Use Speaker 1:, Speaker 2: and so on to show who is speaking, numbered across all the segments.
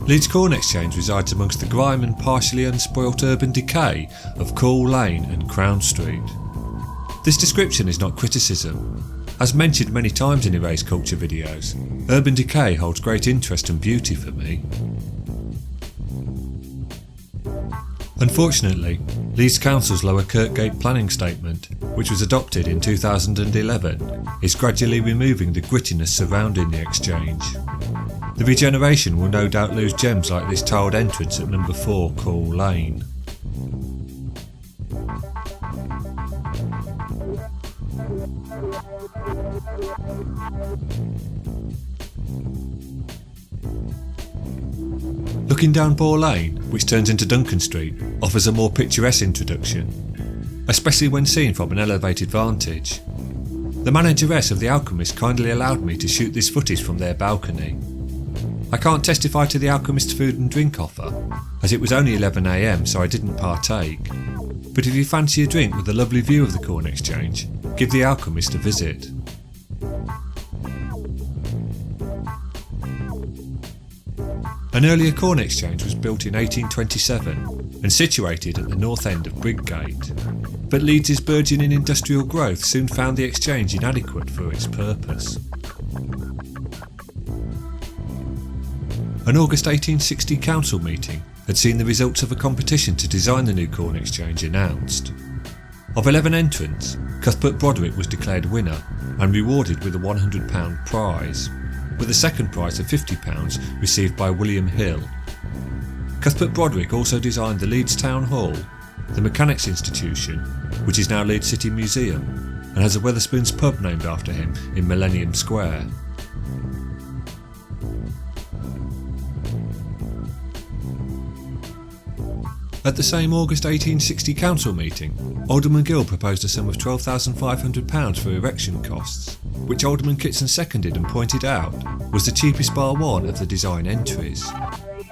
Speaker 1: Leeds Corn Exchange resides amongst the grime and partially unspoilt urban decay of Cool Lane and Crown Street. This description is not criticism. As mentioned many times in Erased Culture videos, urban decay holds great interest and beauty for me. Unfortunately, Leeds Council's Lower Kirkgate planning statement, which was adopted in 2011, is gradually removing the grittiness surrounding the exchange. The regeneration will no doubt lose gems like this tiled entrance at number 4 Cool Lane. Looking down Boar Lane, which turns into Duncan Street, offers a more picturesque introduction, especially when seen from an elevated vantage. The manageress of the Alchemist kindly allowed me to shoot this footage from their balcony. I can't testify to the Alchemist food and drink offer, as it was only 11 AM so I didn't partake, but if you fancy a drink with a lovely view of the Corn Exchange, give the Alchemist a visit. An earlier corn exchange was built in 1827 and situated at the north end of Briggate, but Leeds' burgeoning industrial growth soon found the exchange inadequate for its purpose. An August 1860 council meeting had seen the results of a competition to design the new corn exchange announced. Of 11 entrants, Cuthbert Broderick was declared winner and rewarded with a £100 prize, with a second prize of £50 received by William Hill. Cuthbert Broderick also designed the Leeds Town Hall, the Mechanics Institution, which is now Leeds City Museum, and has a Wetherspoons pub named after him in Millennium Square. At the same August 1860 council meeting, Alderman Gill proposed a sum of £12,500 for erection costs, which Alderman Kitson seconded and pointed out was the cheapest bar one of the design entries.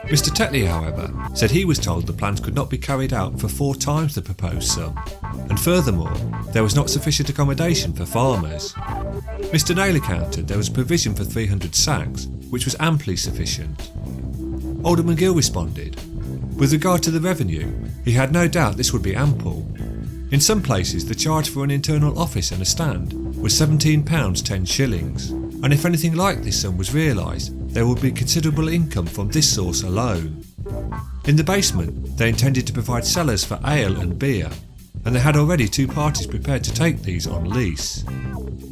Speaker 1: Mr Tetley, however, said he was told the plans could not be carried out for 4 times the proposed sum, and furthermore, there was not sufficient accommodation for farmers. Mr Naylor countered there was provision for 300 sacks, which was amply sufficient. Alderman Gill responded, with regard to the revenue, he had no doubt this would be ample. In some places the charge for an internal office and a stand was £17 10 shillings, and if anything like this sum was realised, there would be considerable income from this source alone. In the basement they intended to provide cellars for ale and beer, and they had already 2 parties prepared to take these on lease.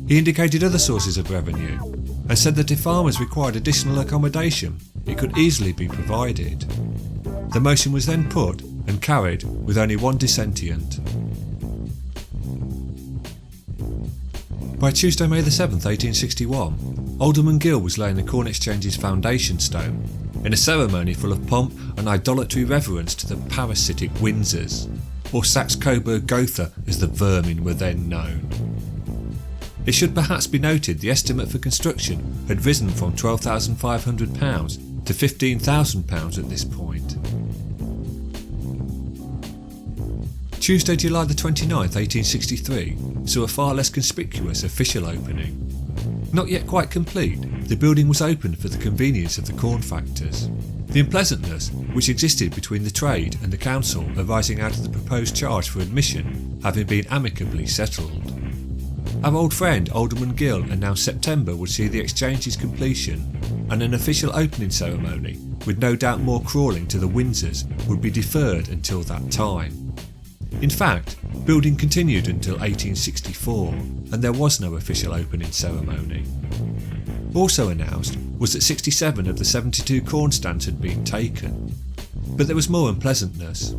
Speaker 1: He indicated other sources of revenue, and said that if farmers required additional accommodation, it could easily be provided. The motion was then put and carried with only one dissentient. By Tuesday, May the 7th, 1861, Alderman Gill was laying the Corn Exchange's foundation stone, in a ceremony full of pomp and idolatry reverence to the parasitic Windsors, or Saxe-Coburg-Gotha as the vermin were then known. It should perhaps be noted the estimate for construction had risen from £12,500 to £15,000 at this point. Tuesday, July the 29th, 1863 saw a far less conspicuous official opening. Not yet quite complete, the building was opened for the convenience of the corn factors. The unpleasantness which existed between the trade and the council arising out of the proposed charge for admission having been amicably settled. Our old friend Alderman Gill announced September would see the exchange's completion, and an official opening ceremony, with no doubt more crawling to the Windsors, would be deferred until that time. In fact, building continued until 1864, and there was no official opening ceremony. Also announced was that 67 of the 72 corn stands had been taken. But there was more unpleasantness.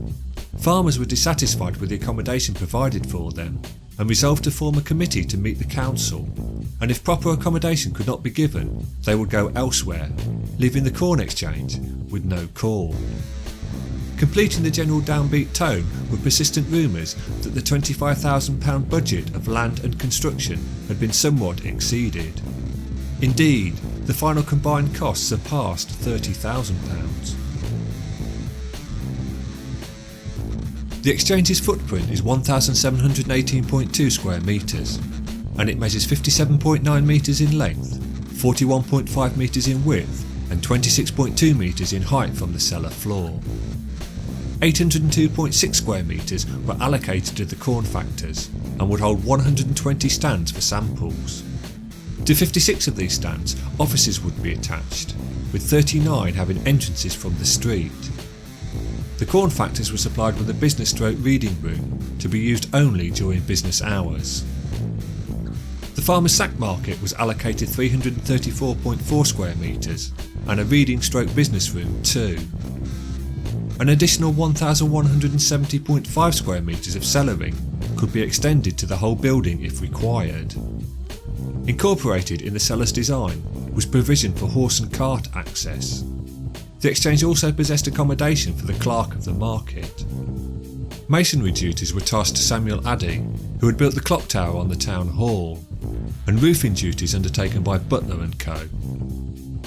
Speaker 1: Farmers were dissatisfied with the accommodation provided for them, and resolved to form a committee to meet the council, and if proper accommodation could not be given, they would go elsewhere, leaving the Corn Exchange with no corn. Completing the general downbeat tone were persistent rumours that the £25,000 budget of land and construction had been somewhat exceeded. Indeed, the final combined cost surpassed £30,000. The exchange's footprint is 1,718.2 square metres, and it measures 57.9 metres in length, 41.5 metres in width and 26.2 metres in height from the cellar floor. 802.6 square metres were allocated to the corn factors and would hold 120 stands for samples. To 56 of these stands, offices would be attached, with 39 having entrances from the street. The corn factors were supplied with a business-stroke reading room to be used only during business hours. The farmer's sack market was allocated 334.4 square metres and a reading-stroke business room too. An additional 1,170.5 square metres of cellaring could be extended to the whole building if required. Incorporated in the cellar's design was provision for horse and cart access. The exchange also possessed accommodation for the clerk of the market. Masonry duties were tasked to Samuel Addy, who had built the clock tower on the town hall, and roofing duties undertaken by Butler and Co.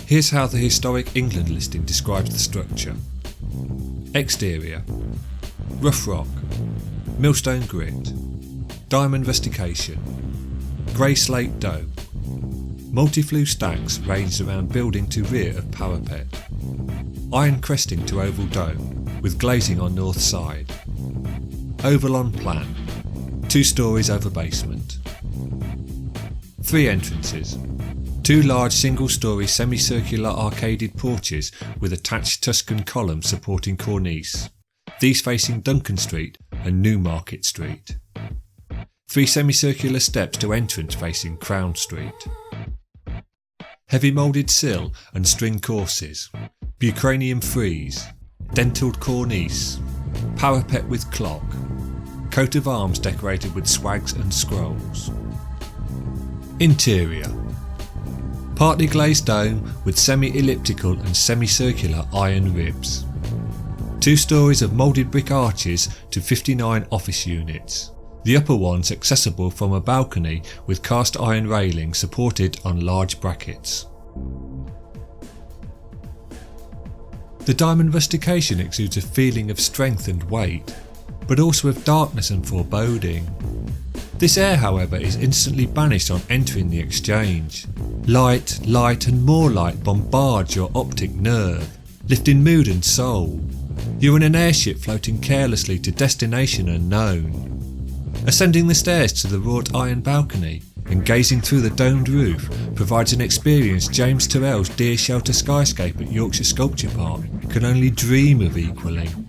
Speaker 1: Here's how the Historic England listing describes the structure. Exterior: rough rock, millstone grit, diamond rustication, grey slate dome, multi-flue stacks ranged around building to rear of parapet, iron cresting to oval dome with glazing on north side, oval on plan, 2 stories over basement. 3 entrances, 2 large single-storey semicircular arcaded porches with attached Tuscan columns supporting cornice, these facing Duncan Street and Newmarket Street. 3 semicircular steps to entrance facing Crown Street. Heavy moulded sill and string courses, bucranium frieze, dentilled cornice, parapet with clock, coat of arms decorated with swags and scrolls. Interior: partly glazed dome with semi-elliptical and semicircular iron ribs. 2 stories of moulded brick arches to 59 office units, the upper ones accessible from a balcony with cast iron railing supported on large brackets. The diamond rustication exudes a feeling of strength and weight, but also of darkness and foreboding. This air, however, is instantly banished on entering the exchange. Light, light and more light bombards your optic nerve, lifting mood and soul. You're in an airship floating carelessly to destination unknown. Ascending the stairs to the wrought iron balcony and gazing through the domed roof provides an experience James Turrell's Deer Shelter skyscape at Yorkshire Sculpture Park can only dream of equalling.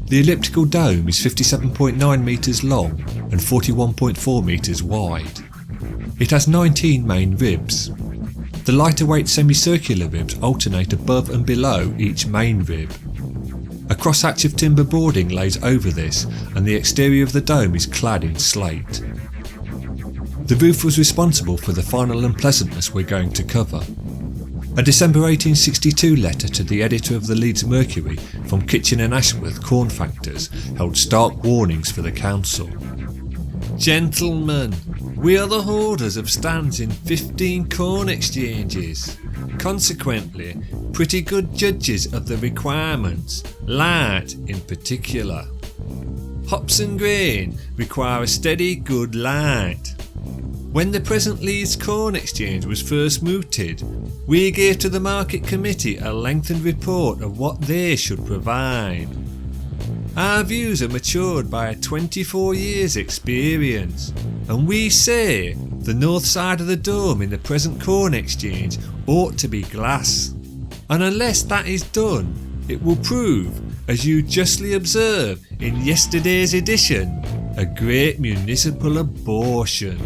Speaker 1: The elliptical dome is 57.9 metres long and 41.4 metres wide. It has 19 main ribs. The lighter weight semicircular ribs alternate above and below each main rib. A crosshatch of timber boarding lays over this, and the exterior of the dome is clad in slate. The roof was responsible for the final unpleasantness we're going to cover. A December 1862 letter to the editor of the Leeds Mercury from Kitchen and Ashworth corn factors held stark warnings for the council. Gentlemen, we are the holders of stands in 15 corn exchanges. Consequently, pretty good judges of the requirements, light in particular. Hops and grain require a steady good light. When the present Leeds Corn Exchange was first mooted, we gave to the Market Committee a lengthened report of what they should provide. Our views are matured by a 24 years experience, and we say the north side of the dome in the present Corn Exchange ought to be glass. And unless that is done, it will prove, as you justly observe in yesterday's edition, a great municipal abortion.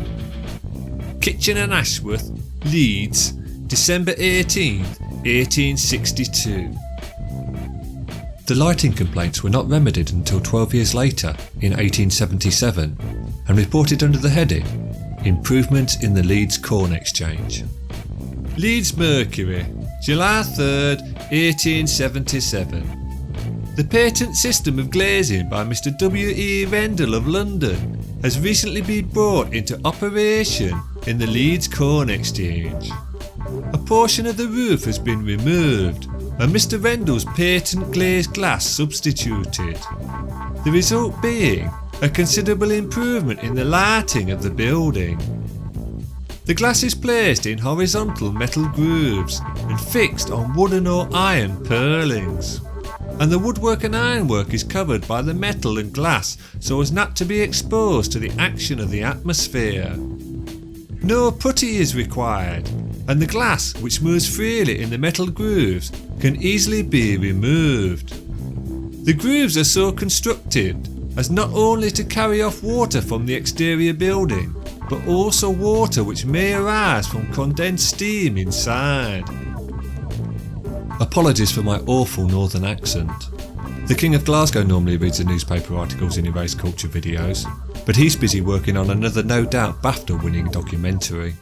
Speaker 1: Kitchen and Ashworth, Leeds, December 18th, 1862. The lighting complaints were not remedied until 12 years later, in 1877, and reported under the heading Improvements in the Leeds Corn Exchange. Leeds Mercury, July 3rd, 1877. The patent system of glazing by Mr. W. E. Rendell of London has recently been brought into operation in the Leeds Corn Exchange. A portion of the roof has been removed and Mr. Rendell's patent glazed glass substituted. The result being a considerable improvement in the lighting of the building. The glass is placed in horizontal metal grooves and fixed on wooden or iron purlings, and the woodwork and ironwork is covered by the metal and glass so as not to be exposed to the action of the atmosphere. No putty is required, and the glass, which moves freely in the metal grooves, can easily be removed. The grooves are so constructed as not only to carry off water from the exterior building, but also water which may arise from condensed steam inside. Apologies for my awful northern accent. The King of Glasgow normally reads the newspaper articles in erasedculture videos, but he's busy working on another no doubt BAFTA winning documentary.